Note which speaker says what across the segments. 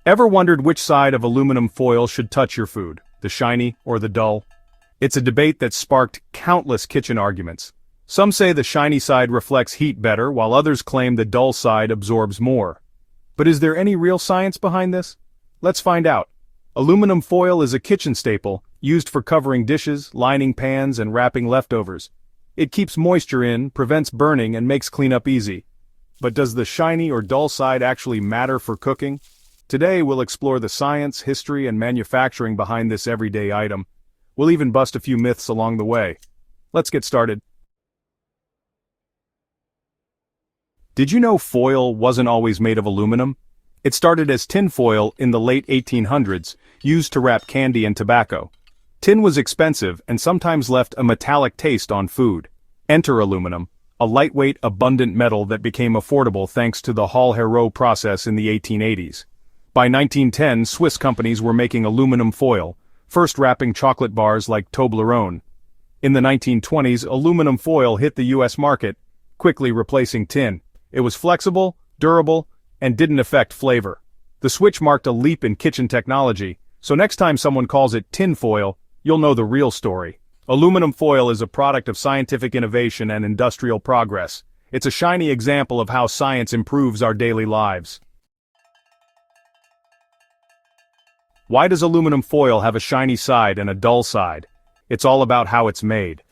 Speaker 1: Ever wondered which side of aluminum foil should touch your food, the shiny or the dull? It's a debate that sparked countless kitchen arguments. Some say the shiny side reflects heat better, while others claim the dull side absorbs more. But is there any real science behind this? Let's find out. Aluminum foil is a kitchen staple, used for covering dishes, lining pans, and wrapping leftovers. It keeps moisture in, prevents burning, and makes cleanup easy. But does the shiny or dull side actually matter for cooking? Today we'll explore the science, history, and manufacturing behind this everyday item. We'll even bust a few myths along the way. Let's get started. Did you know foil wasn't always made of aluminum? It started as tin foil in the late 1800s, used to wrap candy and tobacco. Tin was expensive and sometimes left a metallic taste on food. Enter aluminum, a lightweight, abundant metal that became affordable thanks to the Hall-Héroult process in the 1880s. By 1910, Swiss companies were making aluminum foil, first wrapping chocolate bars like Toblerone. In the 1920s, aluminum foil hit the US market, quickly replacing tin. It was flexible, durable, and didn't affect flavor. The switch marked a leap in kitchen technology, so next time someone calls it tin foil, you'll know the real story. Aluminum foil is a product of scientific innovation and industrial progress. It's a shiny example of how science improves our daily lives. Why does aluminum foil have a shiny side and a dull side? It's all about how it's made.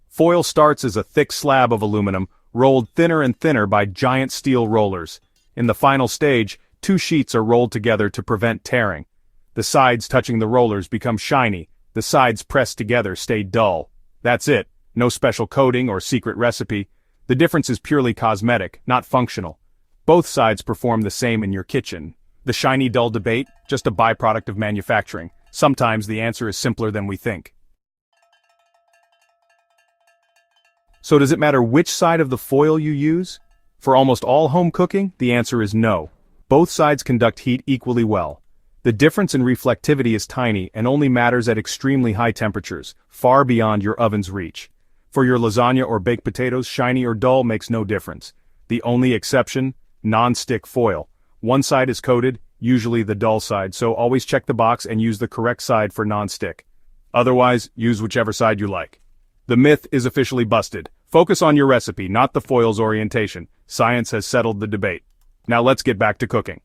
Speaker 1: Foil starts as a thick slab of aluminum, rolled thinner and thinner by giant steel rollers. In the final stage, two sheets are rolled together to prevent tearing. The sides touching the rollers become shiny, the sides pressed together stay dull. That's it, no special coating or secret recipe. The difference is purely cosmetic, not functional. Both sides perform the same in your kitchen. The shiny-dull debate, just a byproduct of manufacturing. Sometimes the answer is simpler than we think. So does it matter which side of the foil you use? For almost all home cooking, the answer is no. Both sides conduct heat equally well. The difference in reflectivity is tiny and only matters at extremely high temperatures, far beyond your oven's reach. For your lasagna or baked potatoes, shiny or dull makes no difference. The only exception, non-stick foil. One side is coated, usually the dull side, so always check the box and use the correct side for non-stick. Otherwise, use whichever side you like. The myth is officially busted. Focus on your recipe, not the foil's orientation. Science has settled the debate. Now let's get back to cooking.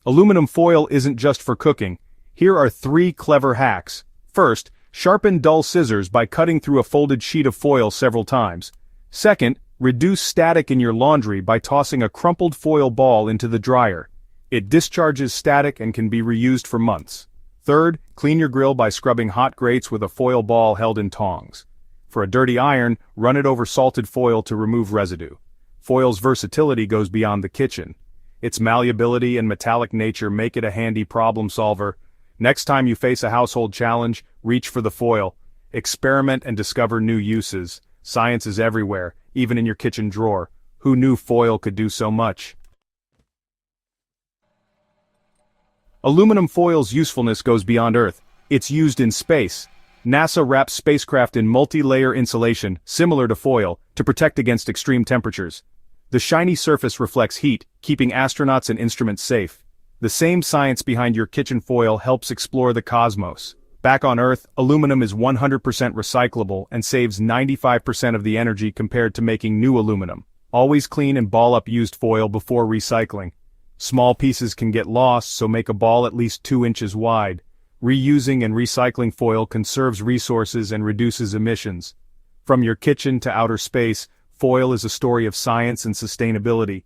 Speaker 1: Aluminum foil isn't just for cooking. Here are 3 clever hacks. First, sharpen dull scissors by cutting through a folded sheet of foil several times. Second, reduce static in your laundry by tossing a crumpled foil ball into the dryer. It discharges static and can be reused for months. Third, clean your grill by scrubbing hot grates with a foil ball held in tongs. For a dirty iron, run it over salted foil to remove residue. Foil's versatility goes beyond the kitchen. Its malleability and metallic nature make it a handy problem solver. Next time you face a household challenge, reach for the foil. Experiment and discover new uses. Science is everywhere, even in your kitchen drawer. Who knew foil could do so much? Aluminum foil's usefulness goes beyond Earth. It's used in space. NASA wraps spacecraft in multi-layer insulation, similar to foil, to protect against extreme temperatures. The shiny surface reflects heat, keeping astronauts and instruments safe. The same science behind your kitchen foil helps explore the cosmos. Back on Earth, aluminum is 100% recyclable and saves 95% of the energy compared to making new aluminum. Always clean and ball up used foil before recycling. Small pieces can get lost, so make a ball at least 2 inches wide. Reusing and recycling foil conserves resources and reduces emissions. From your kitchen to outer space, foil is a story of science and sustainability.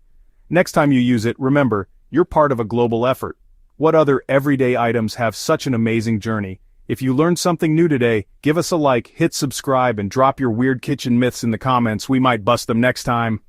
Speaker 1: Next time you use it, remember, you're part of a global effort. What other everyday items have such an amazing journey? If you learned something new today, give us a like, hit subscribe, and drop your weird kitchen myths in the comments. We might bust them next time.